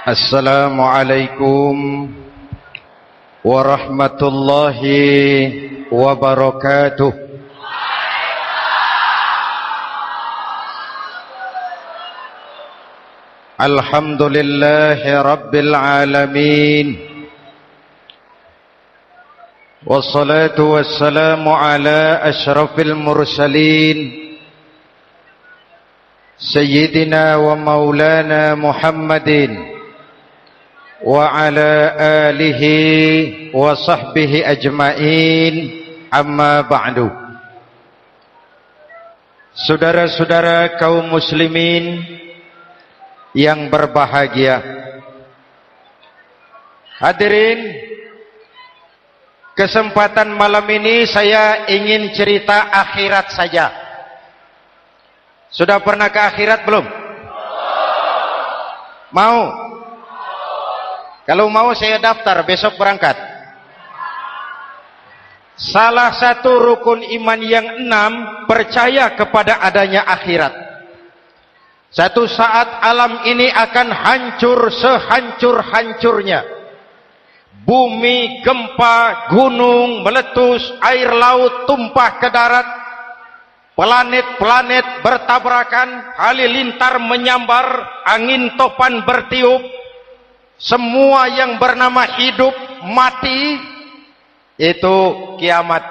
Assalamualaikum warahmatullahi wabarakatuh. Alhamdulillahi rabbil alamin. Wassalatu wassalamu ala asyrafil mursalin Sayyidina wa maulana Muhammadin wa ala alihi wa sahbihi ajma'in, amma ba'du. Saudara-saudara kaum muslimin yang berbahagia, hadirin, kesempatan malam ini saya ingin cerita akhirat saja. Sudah pernah ke akhirat belum? Mau? Kalau mau saya daftar, besok berangkat. Salah satu rukun iman yang 6, percaya kepada adanya akhirat. Satu saat alam ini akan hancur sehancur-hancurnya. Bumi, gempa, gunung, meletus, air laut tumpah ke darat. Planet-planet bertabrakan, halilintar menyambar, angin topan bertiup. Semua yang bernama hidup, mati, itu kiamat.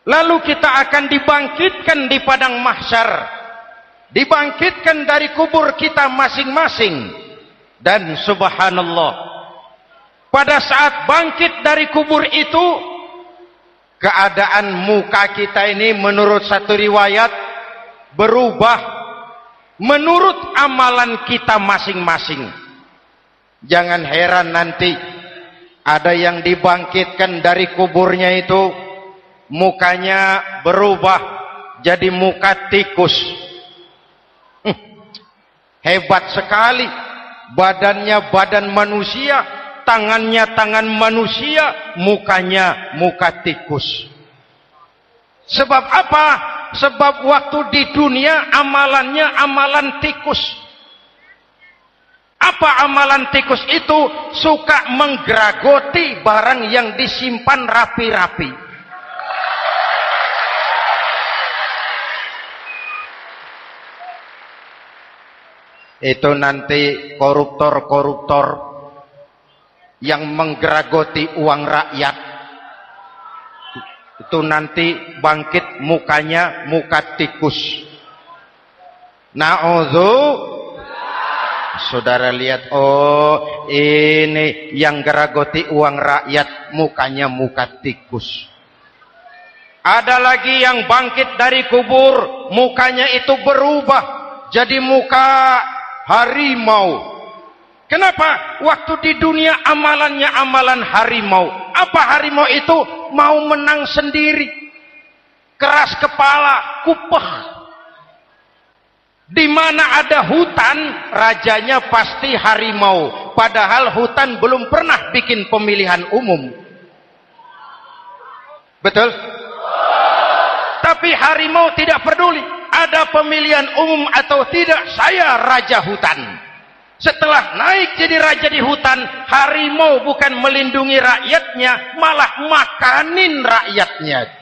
Lalu kita akan dibangkitkan di padang mahsyar, dibangkitkan dari kubur kita masing-masing. Dan subhanallah, pada saat bangkit dari kubur itu, keadaan muka kita ini menurut satu riwayat berubah menurut amalan kita masing-masing. Jangan heran nanti ada yang dibangkitkan dari kuburnya itu mukanya berubah jadi muka tikus. Hebat sekali, badannya badan manusia, tangannya tangan manusia, mukanya muka tikus. Sebab apa? Sebab waktu di dunia amalannya amalan tikus. Apa amalan tikus itu? Suka menggeragoti barang yang disimpan rapi-rapi. Itu nanti koruptor-koruptor yang menggeragoti uang rakyat, itu nanti bangkit mukanya muka tikus. Na'udzu. Saudara lihat, oh ini yang geragoti uang rakyat, mukanya muka tikus. Ada lagi yang bangkit dari kubur, mukanya itu berubah jadi muka harimau. Kenapa? Waktu di dunia amalannya amalan harimau. Apa harimau itu? Mau menang sendiri, keras kepala, kupeh. Di mana ada hutan, rajanya pasti harimau. Padahal hutan belum pernah bikin pemilihan umum. Betul? Tapi harimau tidak peduli ada pemilihan umum atau tidak, saya raja hutan. Setelah naik jadi raja di hutan, harimau bukan melindungi rakyatnya, malah makanin rakyatnya.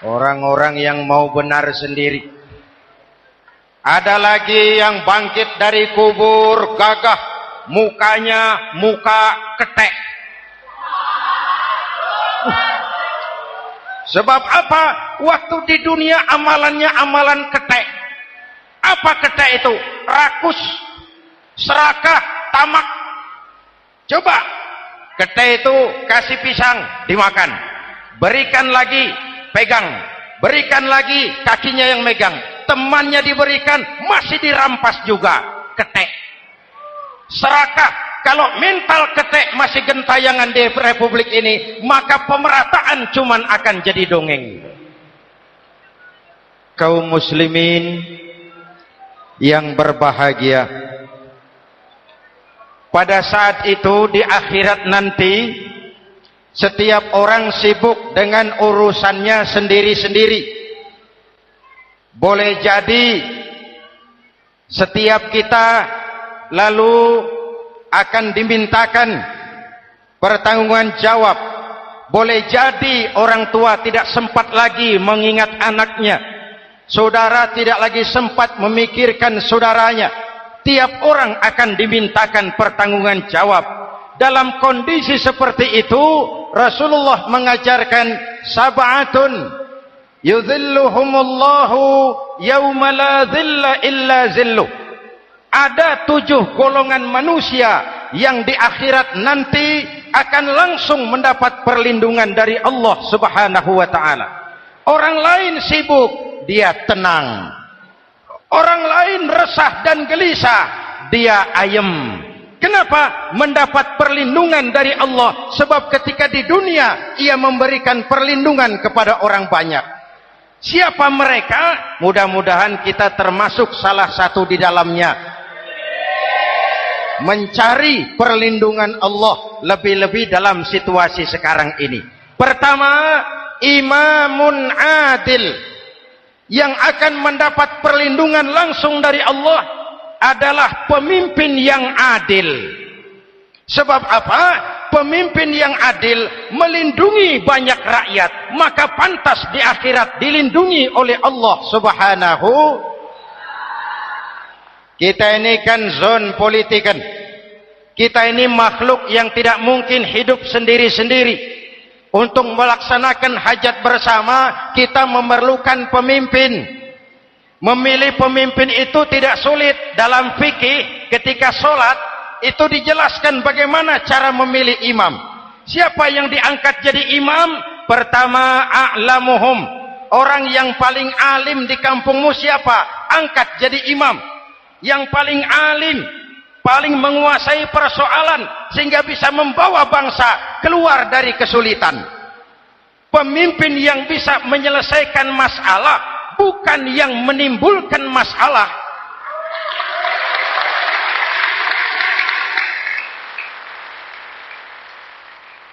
Orang-orang yang mau benar sendiri. Ada lagi yang bangkit dari kubur gagah, mukanya muka ketek. Sebab apa? Waktu di dunia amalannya amalan ketek. Apa ketek itu? Rakus, serakah, tamak. Coba, ketek itu kasih pisang, dimakan. Berikan lagi, pegang, berikan lagi, kakinya yang megang, temannya diberikan, masih dirampas juga. Ketek. Serakah, kalau mental ketek masih gentayangan di republik ini, maka pemerataan cuman akan jadi dongeng. Kaum muslimin yang berbahagia, pada saat itu di akhirat nanti, setiap orang sibuk dengan urusannya sendiri-sendiri. boleh jadi setiap kita lalu akan dimintakan pertanggungjawaban jawab. Boleh jadi orang tua tidak sempat lagi mengingat anaknya, saudara tidak lagi sempat memikirkan saudaranya. Tiap orang akan dimintakan pertanggungjawaban jawab. Dalam kondisi seperti itu, Rasulullah mengajarkan sab'atun yudhilluhumullahu yawma la dhilla illa zilluh. Ada 7 golongan manusia yang di akhirat nanti akan langsung mendapat perlindungan dari Allah Subhanahu wa ta'ala. Orang lain sibuk, dia tenang. Orang lain resah dan gelisah, dia ayem. Kenapa? Mendapat perlindungan dari Allah. Sebab ketika di dunia ia memberikan perlindungan kepada orang banyak. Siapa mereka? Mudah-mudahan kita termasuk salah satu di dalamnya. Mencari perlindungan Allah lebih-lebih dalam situasi sekarang ini. Pertama, imamun adil. Yang akan mendapat perlindungan langsung dari Allah adalah pemimpin yang adil. Sebab apa? Pemimpin yang adil melindungi banyak rakyat, maka pantas di akhirat dilindungi oleh Allah Subhanahu. Kita ini kan zon politikan. Kita ini makhluk yang tidak mungkin hidup sendiri-sendiri. Untuk melaksanakan hajat bersama, kita memerlukan pemimpin. Memilih pemimpin itu tidak sulit. Dalam fikih, ketika sholat, itu dijelaskan bagaimana cara memilih imam. Siapa yang diangkat jadi imam? Pertama, a'lamuhum. Orang yang paling alim di kampungmu siapa? Angkat jadi imam. Yang paling alim, paling menguasai persoalan sehingga bisa membawa bangsa keluar dari kesulitan. Pemimpin yang bisa menyelesaikan masalah, bukan yang menimbulkan masalah.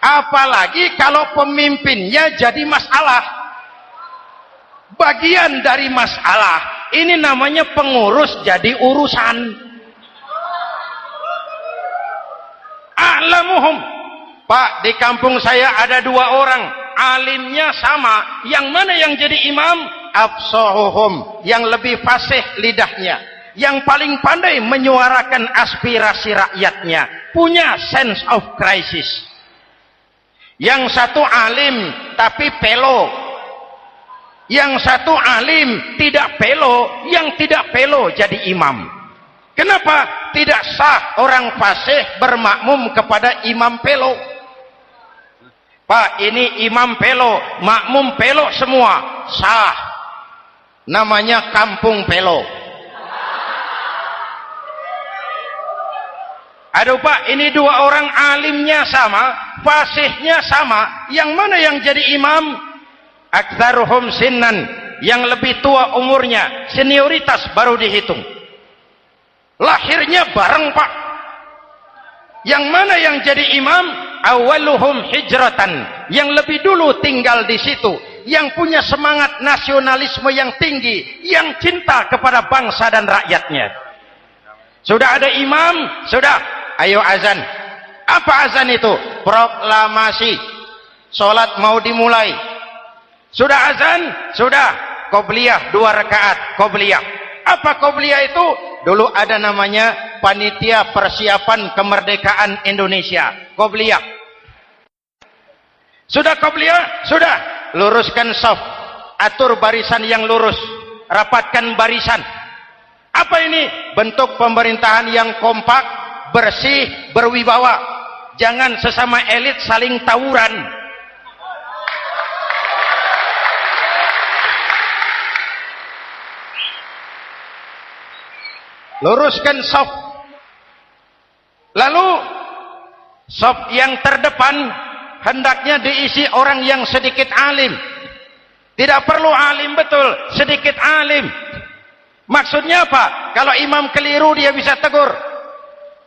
Apalagi kalau pemimpinnya jadi masalah, bagian dari masalah. Ini namanya pengurus jadi urusan. A'lamuhum. Pak, di kampung saya ada 2 orang, alimnya sama. Yang mana yang jadi imam? Afsahuhum, yang lebih fasih lidahnya, yang paling pandai menyuarakan aspirasi rakyatnya, punya sense of crisis. Yang satu alim tapi pelo. Yang satu alim tidak pelo, yang tidak pelo jadi imam. Kenapa? Tidak sah orang fasih bermakmum kepada imam pelo. Pak, ini imam pelo, makmum pelo semua. Sah. Namanya kampung pelo. Aduh Pak, ini 2 orang alimnya sama, fasihnya sama. Yang mana yang jadi imam? Aktsaruhum sinnan, yang lebih tua umurnya, senioritas baru dihitung. Lahirnya bareng Pak. Yang mana yang jadi imam? Awaluhum hijratan, yang lebih dulu tinggal di situ, yang punya semangat nasionalisme yang tinggi, yang cinta kepada bangsa dan rakyatnya. Sudah ada imam, sudah, ayo azan. Apa azan itu? Proklamasi. Salat mau dimulai. Sudah azan? Sudah. Qobliyah 2 rakaat. Qobliyah. Apa qobliyah itu? Dulu ada namanya Panitia Persiapan Kemerdekaan Indonesia. Qobliyah. Sudah qobliyah? Sudah. Luruskan shaf. Atur barisan yang lurus. Rapatkan barisan. Apa ini? Bentuk pemerintahan yang kompak, bersih, berwibawa. Jangan sesama elit saling tawuran. Luruskan shaf. Lalu shaf yang terdepan hendaknya diisi orang yang sedikit alim. Tidak perlu alim betul, sedikit alim. Maksudnya apa? Kalau imam keliru dia bisa tegur.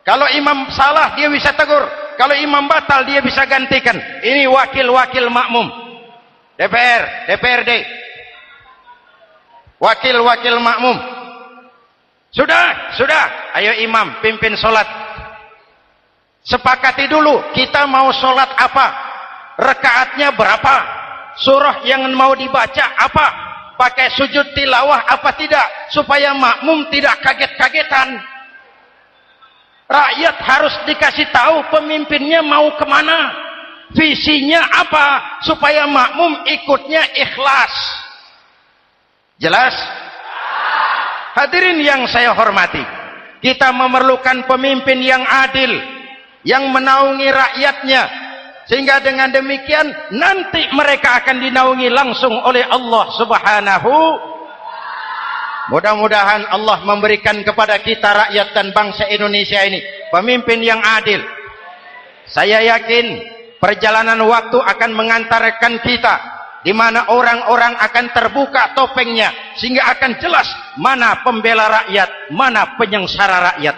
Kalau imam salah dia bisa tegur. Kalau imam batal dia bisa gantikan. Ini wakil-wakil makmum. DPR, DPRD. wakil-wakil makmum. Sudah, ayo imam pimpin sholat. Sepakati dulu kita mau sholat apa, rakaatnya berapa, surah yang mau dibaca apa, pakai sujud tilawah apa tidak, supaya makmum tidak kaget-kagetan. Rakyat harus dikasih tahu pemimpinnya mau kemana, visinya apa, supaya makmum ikutnya ikhlas. Jelas? Hadirin yang saya hormati, kita memerlukan pemimpin yang adil, yang menaungi rakyatnya, sehingga dengan demikian nanti mereka akan dinaungi langsung oleh Allah Subhanahu. Mudah-mudahan Allah memberikan kepada kita rakyat dan bangsa Indonesia ini pemimpin yang adil. Saya yakin perjalanan waktu akan mengantarkan kita di mana orang-orang akan terbuka topengnya, sehingga akan jelas mana pembela rakyat, mana penyengsara rakyat.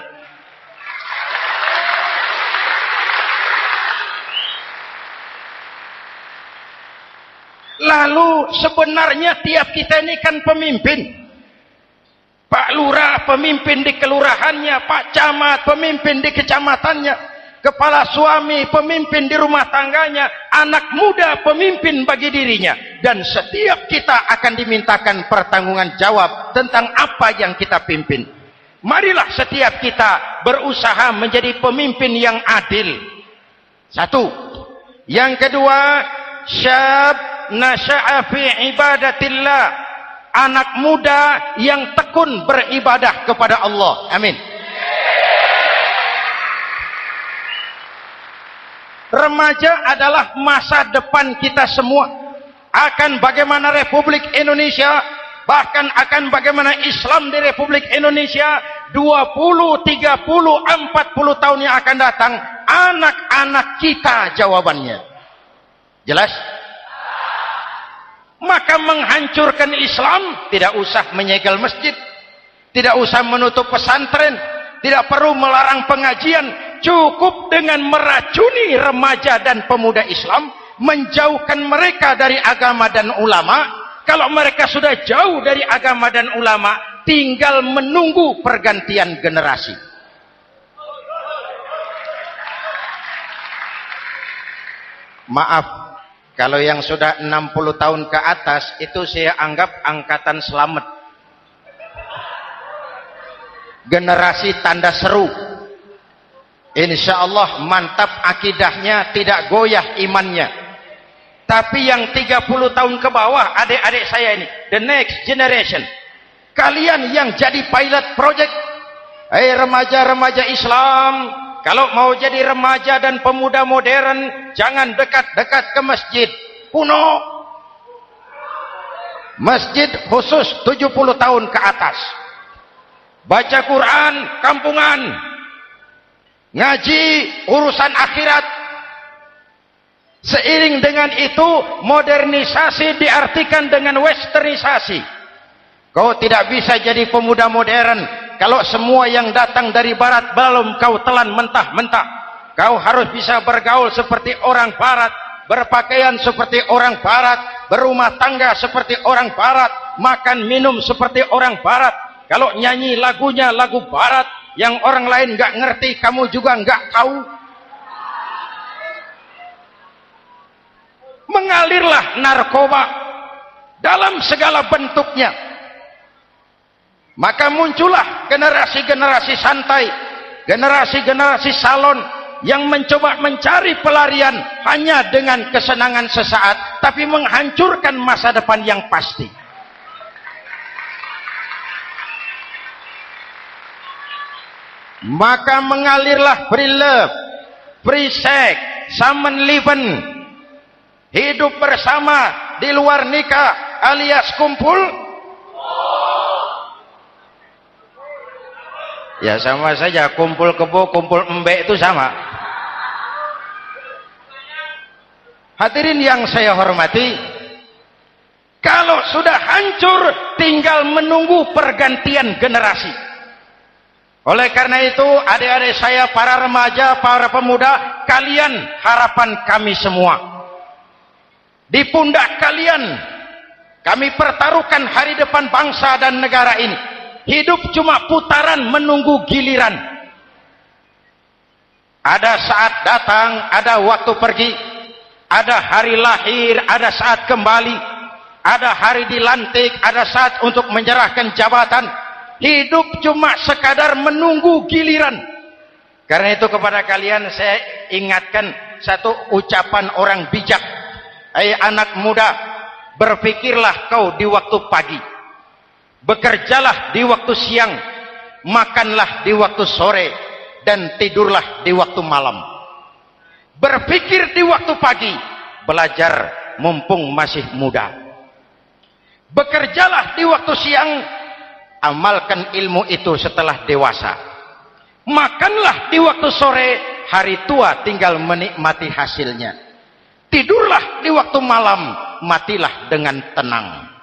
Lalu sebenarnya tiap kita ini kan pemimpin. Pak Lurah pemimpin di kelurahannya, Pak Camat pemimpin di kecamatannya, kepala suami pemimpin di rumah tangganya, anak muda pemimpin bagi dirinya, dan setiap kita akan dimintakan pertanggungan jawab tentang apa yang kita pimpin. Marilah setiap kita berusaha menjadi pemimpin yang adil. Satu. Yang kedua, syab nasya'a fi ibadatillah, anak muda yang tekun beribadah kepada Allah. Amin. Remaja adalah masa depan kita semua. Akan bagaimana Republik Indonesia, bahkan akan bagaimana Islam di Republik Indonesia 20, 30, 40 tahun yang akan datang, anak-anak kita jawabannya. Jelas? Maka menghancurkan Islam tidak usah menyegel masjid, tidak usah menutup pesantren, tidak perlu melarang pengajian, cukup dengan meracuni remaja dan pemuda Islam, menjauhkan mereka dari agama dan ulama. Kalau mereka sudah jauh dari agama dan ulama, tinggal menunggu pergantian generasi. Maaf, kalau yang sudah 60 tahun ke atas, itu saya anggap angkatan selamat. Generasi tanda seru. Insya Allah mantap akidahnya, tidak goyah imannya. Tapi yang 30 tahun ke bawah, adik-adik saya ini, the next generation, kalian yang jadi pilot project, remaja-remaja Islam, kalau mau jadi remaja dan pemuda modern, jangan dekat-dekat ke masjid kuno. Masjid khusus 70 tahun ke atas. Baca Quran kampungan. Ngaji urusan akhirat. Seiring dengan itu, modernisasi diartikan dengan westernisasi. Kau tidak bisa jadi pemuda modern kalau semua yang datang dari barat belum kau telan mentah-mentah. Kau harus bisa bergaul seperti orang barat, berpakaian seperti orang barat, berumah tangga seperti orang barat, makan minum seperti orang barat. Kalau nyanyi lagunya lagu barat yang orang lain nggak ngerti, kamu juga nggak tahu. Mengalirlah narkoba dalam segala bentuknya. Maka muncullah generasi-generasi santai, generasi-generasi salon yang mencoba mencari pelarian hanya dengan kesenangan sesaat, tapi menghancurkan masa depan yang pasti. Maka mengalirlah free love, free sex, samenleving, hidup bersama di luar nikah alias kumpul. Ya sama saja, kumpul kebo, kumpul embek itu sama. Hadirin yang saya hormati, kalau sudah hancur tinggal menunggu pergantian generasi. Oleh karena itu, adik-adik saya, para remaja, para pemuda, kalian harapan kami semua. Di pundak kalian Kami pertaruhkan hari depan bangsa dan negara ini. Hidup cuma putaran menunggu giliran. Ada saat datang, ada waktu pergi. Ada hari lahir, ada saat kembali. Ada hari dilantik, ada saat untuk menyerahkan jabatan. Hidup cuma sekadar menunggu giliran. Karena itu kepada kalian saya ingatkan satu ucapan orang bijak. Hai anak muda, berpikirlah kau di waktu pagi. Bekerjalah di waktu siang. Makanlah di waktu sore. Dan tidurlah di waktu malam. Berpikir di waktu pagi. Belajar mumpung masih muda. Bekerjalah di waktu siang. Amalkan ilmu itu setelah dewasa. Makanlah di waktu sore. Hari tua tinggal menikmati hasilnya. Tidurlah di waktu malam. Matilah dengan tenang.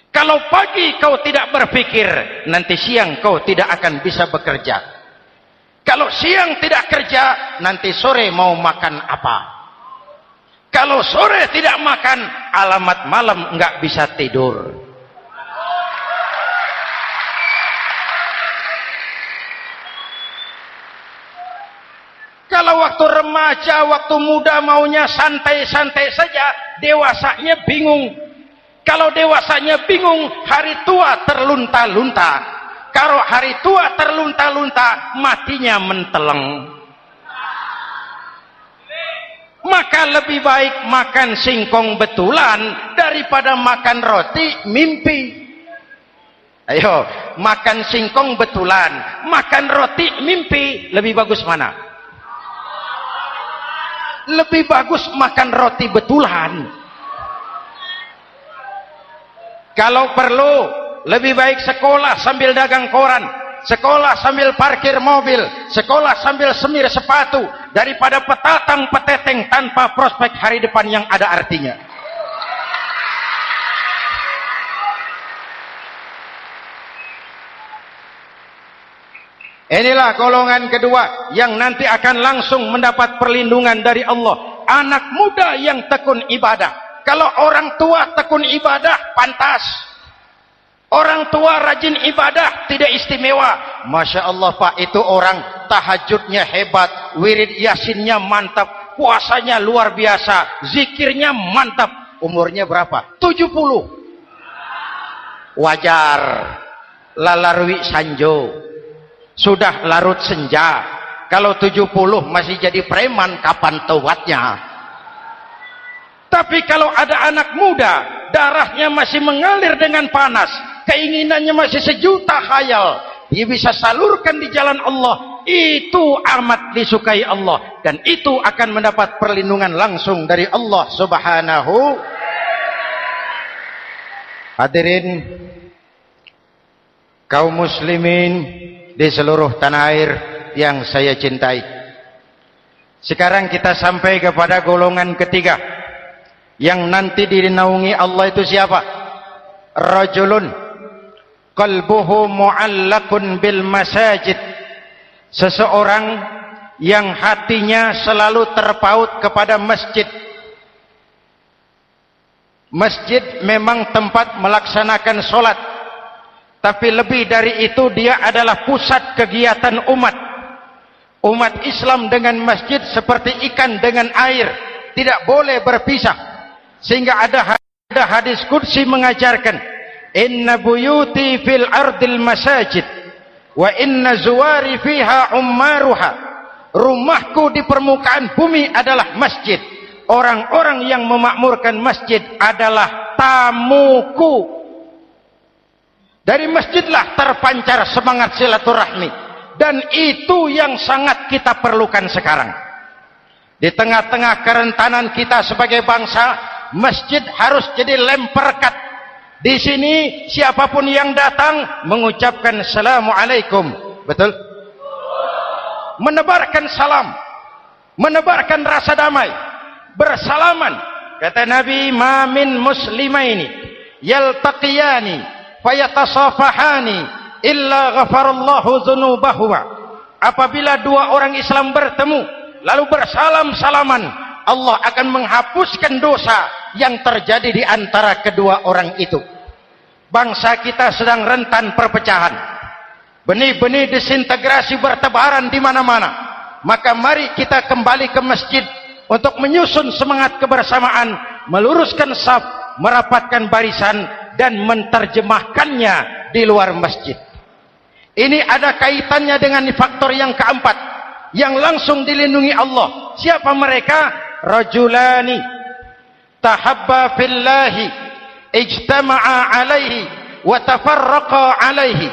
Kalau pagi kau tidak berpikir, nanti siang kau tidak akan bisa bekerja. Kalau siang tidak kerja, nanti sore mau makan apa? Kalau sore tidak makan, alamat malam enggak bisa tidur. Kalau waktu remaja, waktu muda maunya santai-santai saja, dewasanya bingung. Kalau dewasanya bingung, hari tua terlunta-lunta. Kalau hari tua terlunta-lunta, matinya menteleng. Maka lebih baik makan singkong betulan daripada makan roti mimpi. Ayo, makan singkong betulan, makan roti mimpi, lebih bagus mana? Lebih bagus makan roti betulan. Kalau perlu, lebih baik sekolah sambil dagang koran, sekolah sambil parkir mobil, sekolah sambil semir sepatu, daripada petatang peteteng tanpa prospek hari depan yang ada artinya. Inilah golongan kedua yang nanti akan langsung mendapat perlindungan dari Allah. Anak muda yang tekun ibadah. Kalau orang tua tekun ibadah, pantas. Orang tua rajin ibadah, tidak istimewa. Masya Allah Pak, itu orang tahajudnya hebat, wirid yasinnya mantap, puasanya luar biasa, zikirnya mantap. Umurnya berapa? 70. Wajar. Lalarwi sanjo. Sudah larut senja. Kalau 70 masih jadi preman, kapan taubatnya? Tapi kalau ada anak muda, darahnya masih mengalir dengan panas, keinginannya masih sejuta khayal, dia bisa salurkan di jalan Allah, itu amat disukai Allah, dan itu akan mendapat perlindungan langsung dari Allah Subhanahu. Hadirin kaum muslimin di seluruh tanah air yang saya cintai, sekarang kita sampai kepada golongan ketiga yang nanti dinaungi Allah. Itu siapa? Rajulun qalbuhu mu'allakun bil masajid. Seseorang yang hatinya selalu terpaut kepada masjid. Masjid memang tempat melaksanakan solat, tapi lebih dari itu dia adalah pusat kegiatan umat. Umat Islam dengan masjid seperti ikan dengan air, tidak boleh berpisah. Sehingga ada hadis qudsi mengajarkan, inna buyuti fil ardil masajid wa inna zuwari fiha ummaruha. Rumahku di permukaan bumi adalah masjid. Orang-orang yang memakmurkan masjid adalah tamuku. Dari masjidlah terpancar semangat silaturahmi, dan itu yang sangat kita perlukan sekarang. Di tengah-tengah kerentanan kita sebagai bangsa, masjid harus jadi lem perekat. Di sini siapapun yang datang mengucapkan assalamualaikum, betul? Menebarkan salam, menebarkan rasa damai, bersalaman. Kata Nabi, ma min muslimaini yaltaqiyani fayatasafahani illa ghafarallahu dzunubahuma. Apabila dua orang Islam bertemu lalu bersalam-salaman, Allah akan menghapuskan dosa yang terjadi di antara kedua orang itu. Bangsa kita sedang rentan perpecahan. Benih-benih disintegrasi bertebaran di mana-mana. Maka mari kita kembali ke masjid untuk menyusun semangat kebersamaan, meluruskan saf, merapatkan barisan, dan menerjemahkannya di luar masjid. Ini ada kaitannya dengan faktor yang keempat, yang langsung dilindungi Allah. Siapa mereka? Rajulani tahabba fillahi ijtama'a alaihi wa tafarraqa alaihi.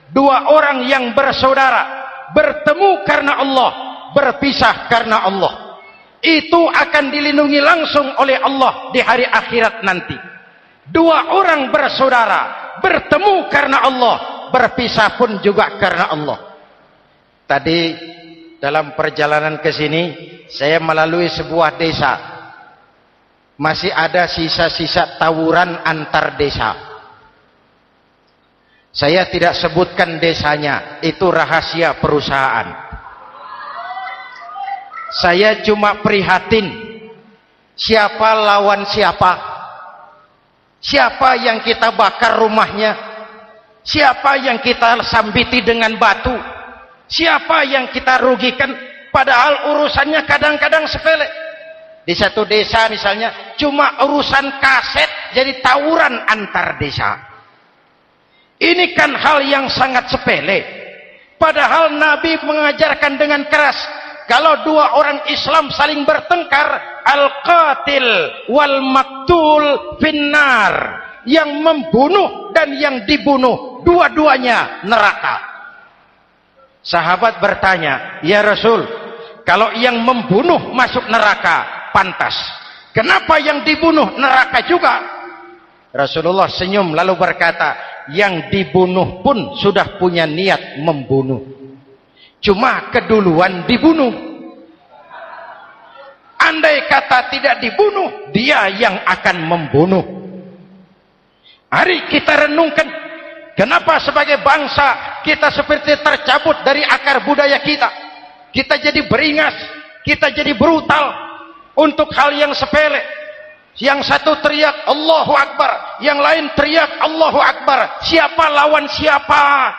Dua orang yang bersaudara, bertemu karena Allah, berpisah karena Allah. Itu akan dilindungi langsung oleh Allah di hari akhirat nanti. Dua orang bersaudara, bertemu karena Allah, berpisah pun juga karena Allah. Tadi dalam perjalanan ke sini saya melalui sebuah desa. Masih ada sisa-sisa tawuran antar desa. Saya tidak sebutkan desanya, itu rahasia perusahaan. Saya cuma prihatin siapa lawan siapa, siapa yang kita bakar rumahnya, siapa yang kita sambiti dengan batu, siapa yang kita rugikan, padahal urusannya kadang-kadang sepele. Di satu desa misalnya cuma urusan kaset jadi tawuran antar desa. Ini kan hal yang sangat sepele, padahal Nabi mengajarkan dengan keras, kalau dua orang Islam saling bertengkar, al-qatil wal maktul finnar, yang membunuh dan yang dibunuh dua-duanya neraka. Sahabat bertanya, ya Rasul, kalau yang membunuh masuk neraka pantas, kenapa yang dibunuh neraka juga? Rasulullah senyum lalu berkata, yang dibunuh pun sudah punya niat membunuh, cuma keduluan dibunuh. Andai kata tidak dibunuh, dia yang akan membunuh. Mari kita renungkan, kenapa sebagai bangsa kita seperti tercabut dari akar budaya kita. Kita jadi beringas, kita jadi brutal untuk hal yang sepele. Yang satu teriak Allahu Akbar, yang lain teriak Allahu Akbar. Siapa lawan siapa?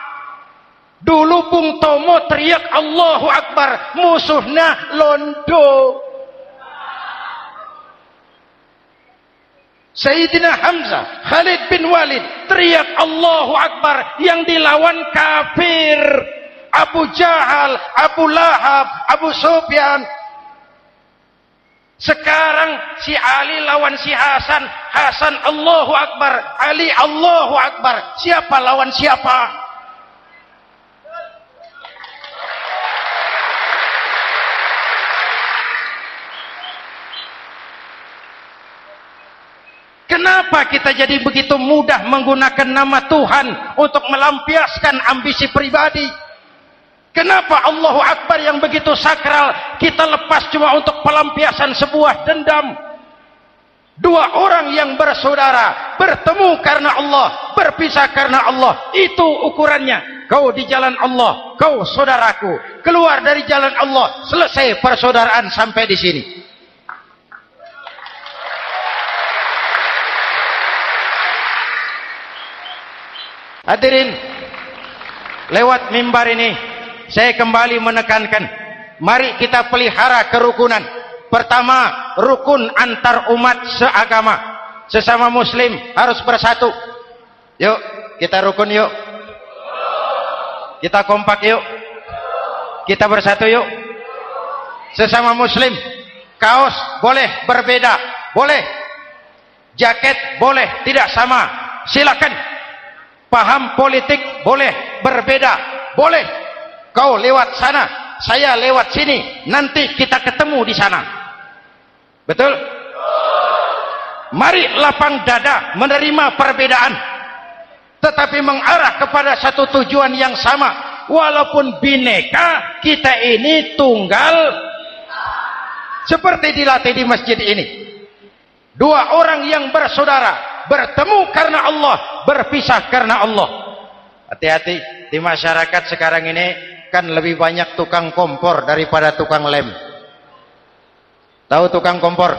Dulu Bung Tomo teriak Allahu Akbar, musuhnya londo. Sayyidina Hamzah, Khalid bin Walid teriak Allahu Akbar, yang dilawan kafir. Abu Jahal, Abu Lahab, Abu Sufyan. Sekarang si Ali lawan si Hasan, Hasan Allahu Akbar, Ali Allahu Akbar. Siapa lawan siapa? Kenapa kita jadi begitu mudah menggunakan nama Tuhan untuk melampiaskan ambisi pribadi? Kenapa Allahu Akbar yang begitu sakral kita lepas cuma untuk pelampiasan sebuah dendam? Dua orang yang bersaudara, bertemu karena Allah, berpisah karena Allah. Itu ukurannya. Kau di jalan Allah, kau saudaraku. Keluar dari jalan Allah, selesai persaudaraan sampai di sini. Hadirin, lewat mimbar ini saya kembali menekankan, mari kita pelihara kerukunan. Pertama, rukun antar umat seagama, sesama muslim harus bersatu. Yuk kita rukun, yuk kita kompak, yuk kita bersatu, yuk. Sesama muslim, kaos boleh berbeda, boleh, jaket boleh tidak sama, silakan. Paham politik boleh berbeda, boleh. Kau lewat sana, saya lewat sini, nanti kita ketemu di sana. Betul? Mari lapang dada menerima perbedaan, tetapi mengarah kepada satu tujuan yang sama. Walaupun bineka, kita ini tunggal, seperti dilatih di masjid ini. Dua orang yang bersaudara, bertemu karena Allah, berpisah karena Allah. Hati-hati, di masyarakat sekarang ini kan lebih banyak tukang kompor daripada tukang lem. Tahu tukang kompor?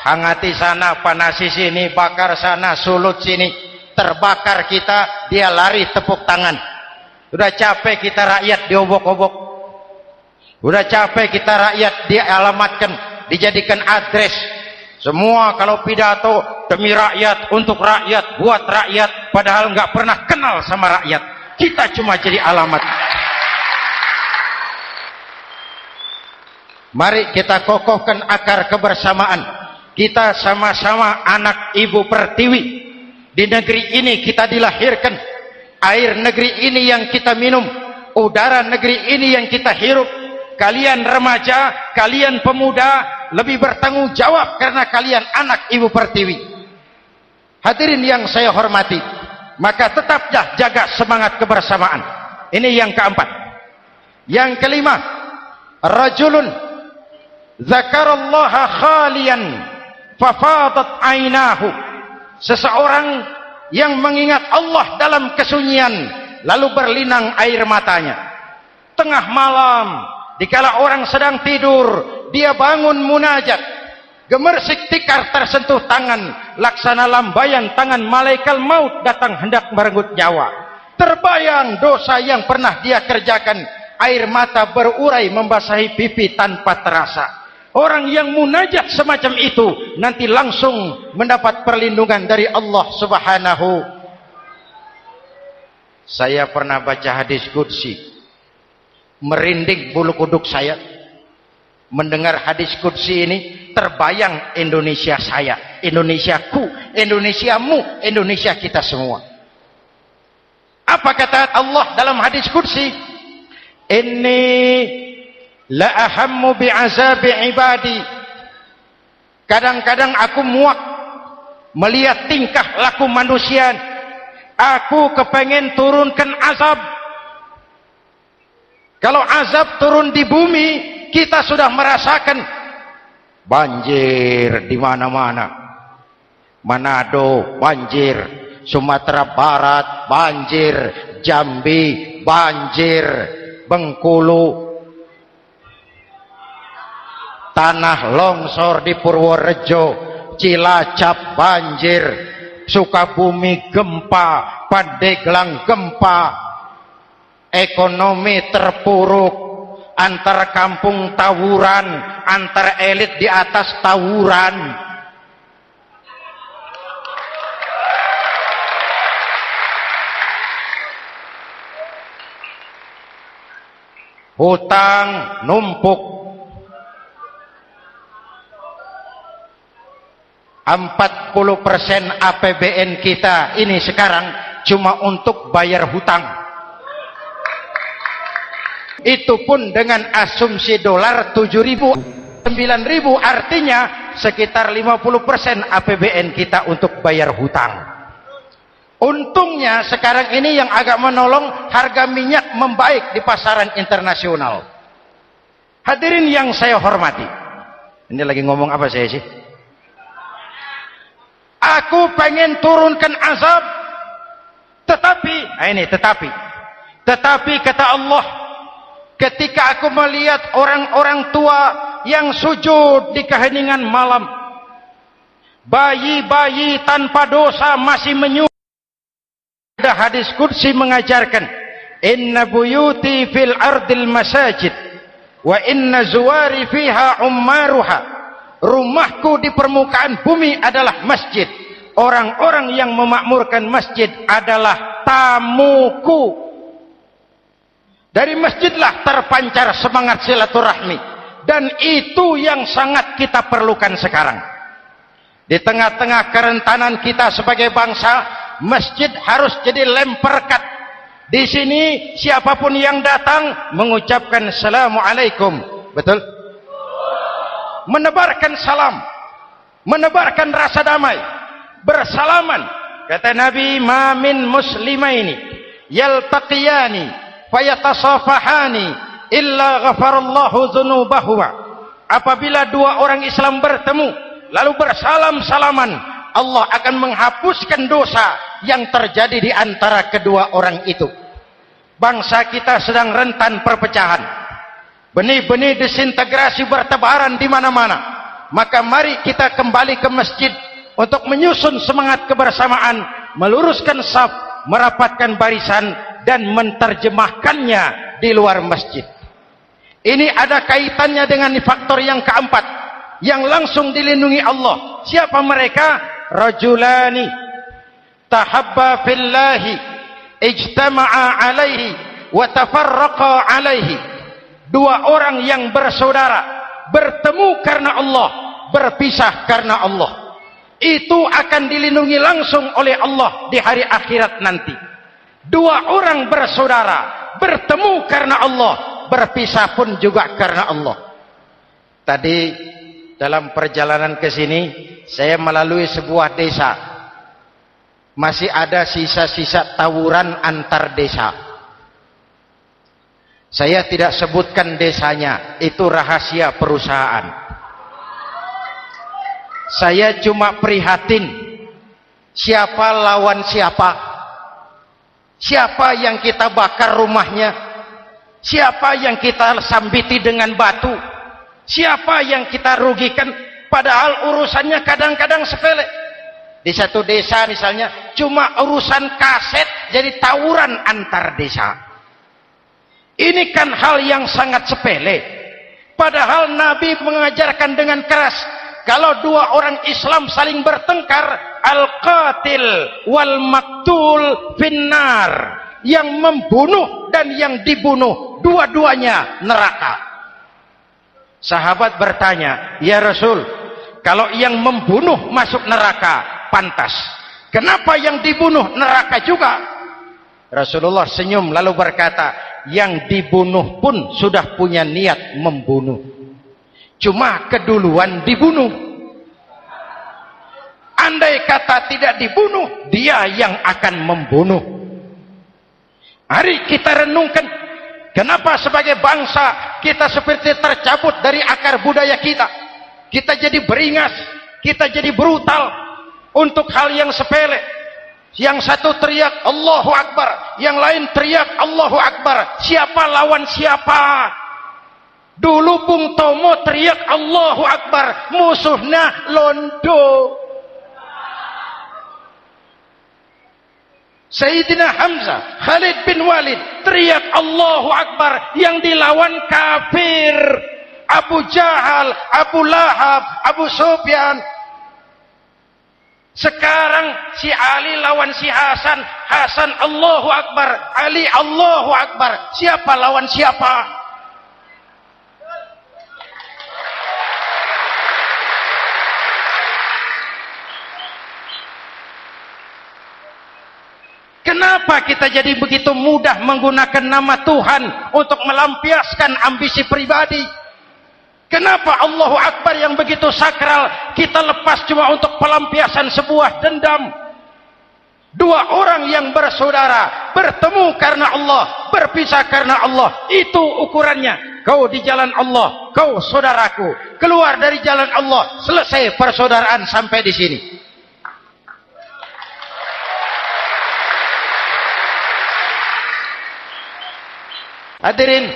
hangati sana, panasi sini, bakar sana, sulut sini, terbakar kita, dia lari tepuk tangan. Udah capek kita rakyat diobok-obok, udah capek kita rakyat dialamatkan, dijadikan address. Semua kalau pidato demi rakyat, untuk rakyat, buat rakyat, padahal nggak pernah kenal sama rakyat. Kita cuma jadi alamat. Mari kita kokohkan akar kebersamaan. Kita sama-sama anak Ibu Pertiwi. Di negeri ini kita dilahirkan. Air negeri ini yang kita minum, udara negeri ini yang kita hirup. Kalian remaja, kalian pemuda lebih bertanggung jawab karena kalian anak Ibu Pertiwi. Hadirin yang saya hormati, maka tetaplah jaga semangat kebersamaan. Ini yang keempat. Yang kelima, rajulun zakarallaha khalian fafadat ainahu. Seseorang yang mengingat Allah dalam kesunyian lalu berlinang air matanya. Tengah malam, dikala orang sedang tidur, dia bangun munajat, gemersik tikar tersentuh tangan, laksana lambayan tangan malaikat maut datang hendak merenggut nyawa. Terbayang dosa yang pernah dia kerjakan, air mata berurai membasahi pipi tanpa terasa. Orang yang munajat semacam itu nanti langsung mendapat perlindungan dari Allah Subhanahu. Saya pernah baca hadis qudsi, merinding bulu kuduk saya mendengar hadis qudsi ini. Terbayang Indonesia saya, Indonesiaku, Indonesiamu, Indonesia kita semua. Apa kata Allah dalam hadis qudsi? Inni la ahammu bi'azabi ibadi. Kadang-kadang aku muak melihat tingkah laku manusia. Aku kepengen turunkan azab. Kalau azab turun di bumi, kita sudah merasakan banjir di mana-mana. Manado banjir, Sumatera Barat banjir, Jambi banjir, Bengkulu, tanah longsor di Purworejo, Cilacap banjir, Sukabumi gempa, Pandeglang gempa, ekonomi terpuruk, antar kampung tawuran, antar elit di atas tawuran. Hutang numpuk. 40% APBN kita ini sekarang cuma untuk bayar hutang. Itu pun dengan asumsi dolar 7.000, 9.000, artinya sekitar 50% APBN kita untuk bayar hutang. Untungnya sekarang ini yang agak menolong, harga minyak membaik di pasaran internasional. Hadirin yang saya hormati, ini lagi ngomong apa saya sih? Aku pengen turunkan azab, tetapi kata Allah, ketika aku melihat orang-orang tua yang sujud di keheningan malam, bayi-bayi tanpa dosa masih menyujud. Ada hadis qudsi mengajarkan, inna buyuti fil ardil masajid wa inna zuwari fiha ummaruha. Rumahku di permukaan bumi adalah masjid. Orang-orang yang memakmurkan masjid adalah tamuku. Dari masjidlah terpancar semangat silaturahmi. Dan itu yang sangat kita perlukan sekarang. Di tengah-tengah kerentanan kita sebagai bangsa, masjid harus jadi lem perekat. Di sini siapapun yang datang mengucapkan assalamualaikum. Betul? Menebarkan salam, menebarkan rasa damai, bersalaman. Kata Nabi, ma min muslimaini yaltaqiyani fayatasafahani illa ghafarallahu dzunubahuma. Apabila dua orang Islam bertemu lalu bersalam-salaman, Allah akan menghapuskan dosa yang terjadi di antara kedua orang itu. Bangsa kita sedang rentan perpecahan. Benih-benih disintegrasi bertebaran di mana-mana. Maka mari kita kembali ke masjid untuk menyusun semangat kebersamaan, meluruskan saf, merapatkan barisan, dan menerjemahkannya di luar masjid. Ini ada kaitannya dengan faktor yang keempat, yang langsung dilindungi Allah. Siapa mereka? Rajulani tahabba fillahi ijtama'a alaihi wa tafarraqa alaihi. Dua orang yang bersaudara, bertemu karena Allah, berpisah karena Allah. Itu akan dilindungi langsung oleh Allah di hari akhirat nanti. Dua orang bersaudara, bertemu karena Allah, berpisah pun juga karena Allah. Tadi dalam perjalanan ke sini, saya melalui sebuah desa. Masih ada sisa-sisa tawuran antar desa. Saya tidak sebutkan desanya, itu rahasia perusahaan. Saya cuma prihatin, siapa lawan siapa. Siapa yang kita bakar rumahnya? Siapa yang kita sambiti dengan batu? Siapa yang kita rugikan? Padahal urusannya kadang-kadang sepele. Di satu desa misalnya, cuma urusan kaset jadi tawuran antar desa. Ini kan hal yang sangat sepele. Padahal Nabi mengajarkan dengan keras, kalau dua orang Islam saling bertengkar, al-qatil wal maktul finnar, yang membunuh dan yang dibunuh, dua-duanya neraka. Sahabat bertanya, ya Rasul, kalau yang membunuh masuk neraka, pantas. Kenapa yang dibunuh neraka juga? Rasulullah senyum lalu berkata, yang dibunuh pun sudah punya niat membunuh. Cuma keduluan dibunuh. Andai kata tidak dibunuh, dia yang akan membunuh. Mari kita renungkan, kenapa sebagai bangsa kita seperti tercabut dari akar budaya kita. Kita jadi beringas, kita jadi brutal untuk hal yang sepele. Yang satu teriak Allahu Akbar, yang lain teriak Allahu Akbar. Siapa lawan siapa? Dulu Bung Tomo teriak Allahu Akbar, musuhnya londo. Sayyidina Hamzah, Khalid bin Walid teriak Allahu Akbar, yang dilawan kafir. Abu Jahal, Abu Lahab, Abu Sufyan. Sekarang si Ali lawan si Hasan, Hasan Allahu Akbar, Ali Allahu Akbar. Siapa lawan siapa? Kenapa kita jadi begitu mudah menggunakan nama Tuhan untuk melampiaskan ambisi pribadi? Kenapa Allahu Akbar yang begitu sakral kita lepas cuma untuk pelampiasan sebuah dendam? Dua orang yang bersaudara, bertemu karena Allah, berpisah karena Allah. Itu ukurannya. Kau di jalan Allah, kau saudaraku. Keluar dari jalan Allah, selesai persaudaraan sampai di sini. Hadirin,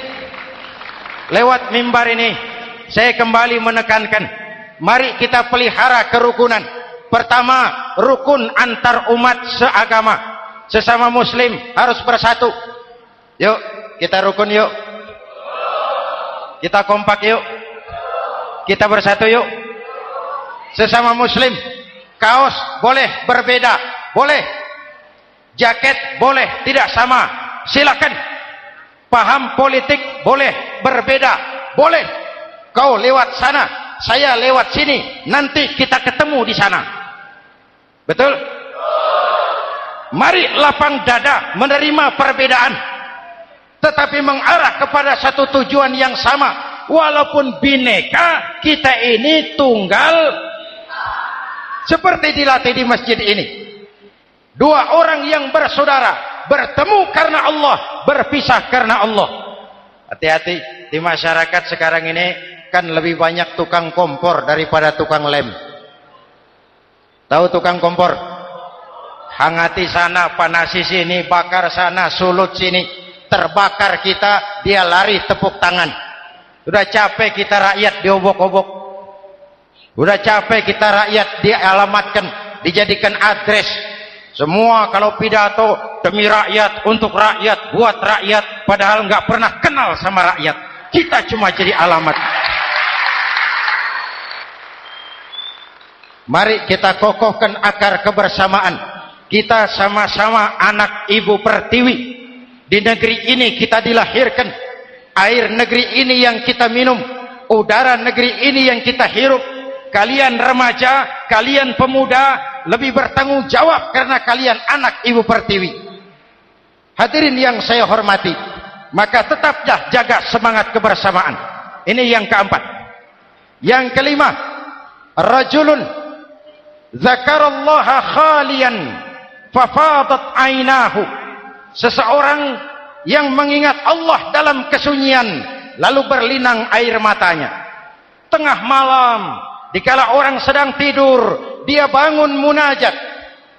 lewat mimbar ini saya kembali menekankan, mari kita pelihara kerukunan. Pertama, rukun antar umat seagama, sesama muslim harus bersatu. Yuk kita rukun, yuk kita kompak, yuk kita bersatu, yuk. Sesama muslim, kaos boleh berbeda, boleh, jaket boleh tidak sama, silakan. Paham politik boleh berbeda, boleh. Kau lewat sana, saya lewat sini, nanti kita ketemu di sana. Betul? Mari lapang dada menerima perbedaan, tetapi mengarah kepada satu tujuan yang sama. Walaupun bineka, kita ini tunggal. Seperti dilatih di masjid ini. Dua orang yang bersaudara, bertemu karena Allah, berpisah karena Allah. Hati-hati, di masyarakat sekarang ini kan lebih banyak tukang kompor daripada tukang lem. Tahu tukang kompor? Hangati sana, panasi sini, bakar sana, sulut sini. Terbakar kita, dia lari tepuk tangan. Sudah capek kita rakyat diobok-obok. Udah capek kita rakyat dialamatkan, dijadikan address. Semua kalau pidato demi rakyat, untuk rakyat, buat rakyat, padahal nggak pernah kenal sama rakyat. Kita cuma jadi alamat. Mari kita kokohkan akar kebersamaan. Kita sama-sama anak Ibu Pertiwi. Di negeri ini kita dilahirkan. Air negeri ini yang kita minum, udara negeri ini yang kita hirup. Kalian remaja, kalian pemuda lebih bertanggung jawab karena kalian anak Ibu Pertiwi. Hadirin yang saya hormati, maka tetaplah jaga semangat kebersamaan. Ini yang keempat. Yang kelima, rajulun zakarallaha khalian fafadat ainahu. Seseorang yang mengingat Allah dalam kesunyian lalu berlinang air matanya. Tengah malam, dikala orang sedang tidur, dia bangun munajat,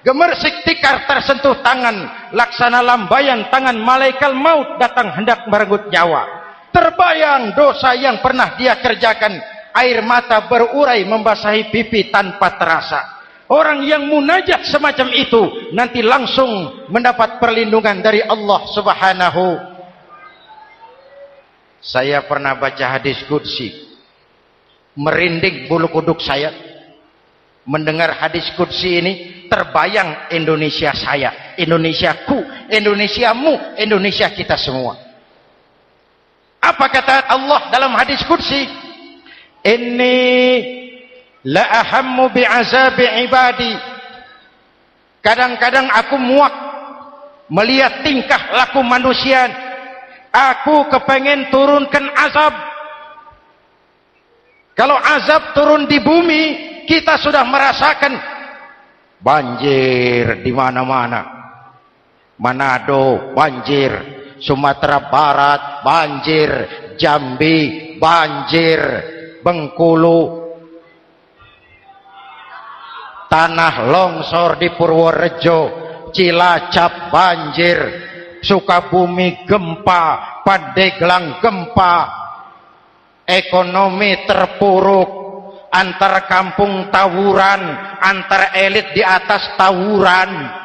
gemersik tikar tersentuh tangan, laksana lambaian tangan malaikat maut datang hendak merenggut nyawa. Terbayang dosa yang pernah dia kerjakan, air mata berurai membasahi pipi tanpa terasa. Orang yang munajat semacam itu nanti langsung mendapat perlindungan dari Allah Subhanahu. Saya pernah baca hadis qudsi, merinding bulu kuduk saya mendengar hadis qudsi ini. Terbayang Indonesia saya, Indonesiaku, Indonesiamu, Indonesia kita semua. Apa kata Allah dalam hadis qudsi? Inni la ahammu bi'azabi ibadi. Kadang-kadang aku muak melihat tingkah laku manusia. Aku kepengen turunkan azab. Kalau azab turun di bumi, kita sudah merasakan banjir di mana-mana. Manado banjir, Sumatera Barat banjir, Jambi banjir, Bengkulu, tanah longsor di Purworejo, Cilacap banjir, Sukabumi gempa, Pandeglang gempa, ekonomi terpuruk, antar kampung tawuran, antar elit di atas tawuran.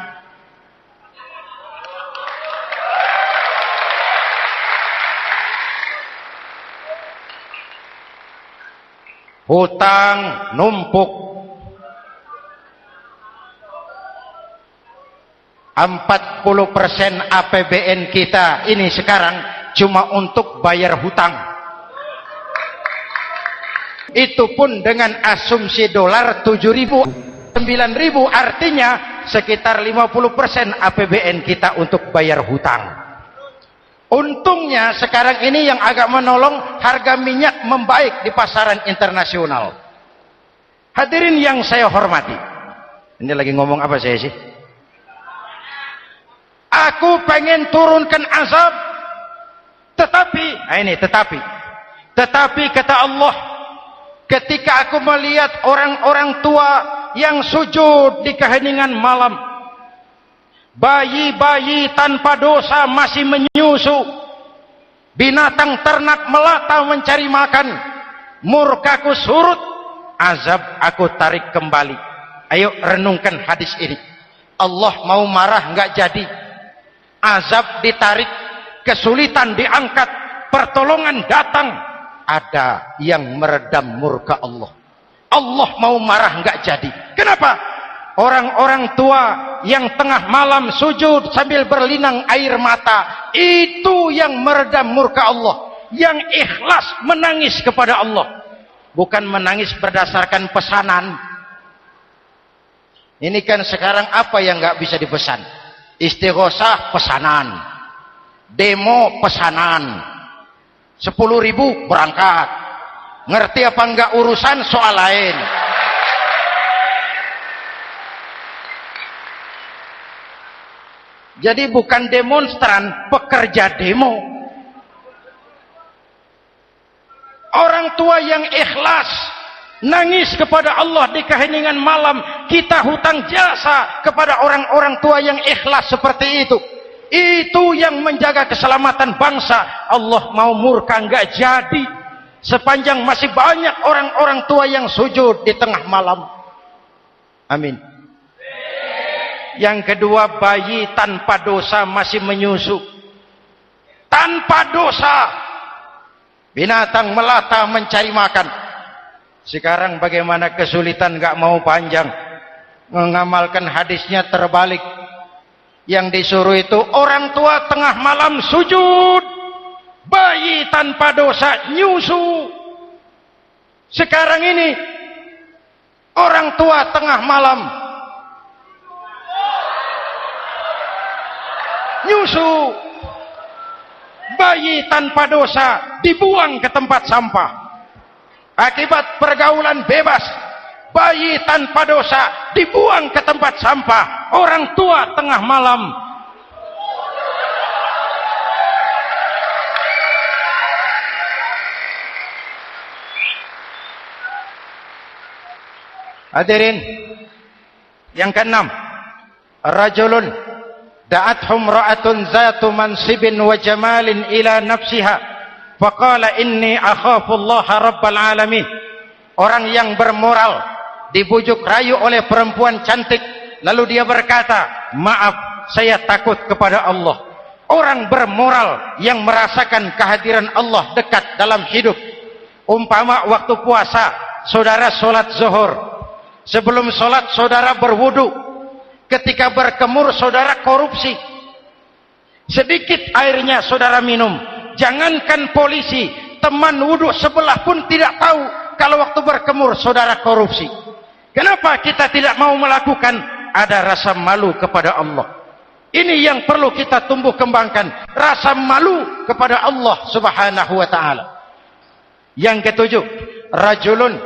Hutang numpuk. 40% APBN kita ini sekarang cuma untuk bayar hutang. Itu pun dengan asumsi dolar 7.000, 9.000, artinya sekitar 50% APBN kita untuk bayar hutang. Untungnya sekarang ini yang agak menolong, harga minyak membaik di pasaran internasional. Hadirin yang saya hormati, ini lagi ngomong apa saya sih? Aku pengen turunkan azab, tetapi kata Allah, ketika aku melihat orang-orang tua yang sujud di keheningan malam, bayi-bayi tanpa dosa masih menyusu, binatang ternak melata mencari makan, murkaku surut, azab aku tarik kembali. Ayo renungkan hadis ini. Allah mau marah nggak jadi, azab ditarik, kesulitan diangkat, pertolongan datang, ada yang meredam murka Allah. Allah mau marah nggak jadi. Kenapa? Orang-orang tua yang tengah malam sujud sambil berlinang air mata, itu yang meredam murka Allah. Yang ikhlas menangis kepada Allah, bukan menangis berdasarkan pesanan. Ini kan sekarang apa yang nggak bisa dipesan? Istighosah pesanan, demo pesanan, 10.000 berangkat. Ngerti apa enggak urusan soal lain. Jadi bukan demonstran, pekerja demo. Orang tua yang ikhlas nangis kepada Allah di keheningan malam, kita hutang jasa kepada orang-orang tua yang ikhlas seperti itu. Itu yang menjaga keselamatan bangsa. Allah mau murka nggak jadi. sepanjang masih banyak orang-orang tua yang sujud di tengah malam. Amin. Yang kedua, bayi tanpa dosa masih menyusu. Tanpa dosa. Binatang melata mencari makan. Sekarang bagaimana kesulitan, gak mau panjang. Mengamalkan hadisnya terbalik. Yang disuruh itu orang tua tengah malam sujud. Bayi tanpa dosa nyusu. Sekarang ini orang tua tengah malam nyusu. Bayi tanpa dosa dibuang ke tempat sampah. Akibat pergaulan bebas, bayi tanpa dosa dibuang ke tempat sampah. Orang tua tengah malam hadirin. Yang keenam, rajulun da'athum ra'atun zatu mansibin wa jamalin ila nafsiha faqala inni akhafullaha rabbal alamin. Orang yang bermoral dibujuk rayu oleh perempuan cantik, lalu dia berkata, maaf, saya takut kepada Allah. Orang bermoral yang merasakan kehadiran Allah dekat dalam hidup. Umpama waktu puasa, saudara sholat zuhur, sebelum sholat saudara berwudu, ketika berkemur saudara korupsi, sedikit airnya saudara minum. Jangankan polisi, teman wudu sebelah pun tidak tahu kalau waktu berkemur saudara korupsi. Kenapa kita tidak mau melakukan? Ada rasa malu kepada Allah. Ini yang perlu kita tumbuh kembangkan, rasa malu kepada Allah subhanahu wa ta'ala. Yang ketujuh, rajulun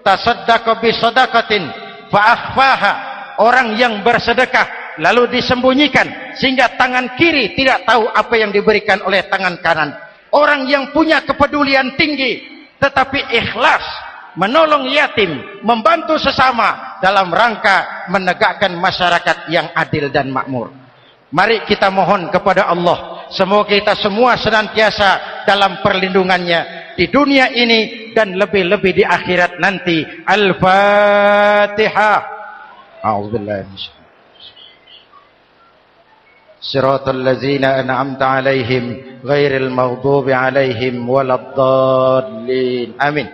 tasaddaqa bi sadaqatin fa akhfaha. Orang yang bersedekah lalu disembunyikan sehingga tangan kiri tidak tahu apa yang diberikan oleh tangan kanan. Orang yang punya kepedulian tinggi tetapi ikhlas menolong yatim, membantu sesama dalam rangka menegakkan masyarakat yang adil dan makmur. Mari kita mohon kepada Allah, semoga kita semua senantiasa dalam perlindungannya di dunia ini dan lebih-lebih di akhirat nanti. Al-Fatihah. A'udzubillahi Siratal ladzina an'amta 'alaihim ghairil maghdubi 'alaihim waladdallin. Amin.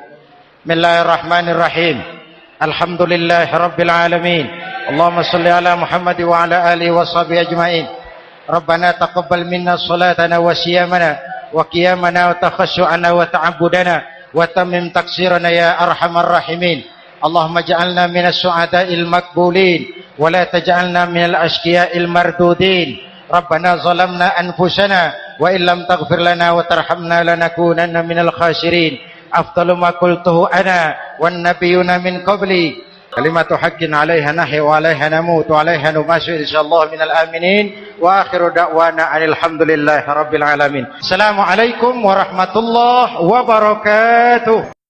Bismillahirrahmanirrahim. Alhamdulillahirabbil alamin. Allahumma shalli ala Muhammad wa ala alihi washabihi ajmain. Rabbana taqabbal minna salatana wa siyamana wa qiyamana wa takhashu'ana wa ta'abbudana wa tammim taqsirana ya arhamar rahimin. Allahumma ja'alna minas su'ada'il maqbulin wa la taj'alna minal ashqiya'il mardudin. Rabbana zalamna anfusana wa illam taghfir lana wa tarhamna lanakunanna minal khasirin. Afdalu ma qultuhu ana wan nabiyyuna min qabli kalimatu haqqin 'alaiha nahya wa 'alaiha namut wa 'alaiha numashu insyaallah minal aminin wa akhiru da'wana alhamdulillahi rabbil alamin. Assalamualaikum warahmatullahi wabarakatuh.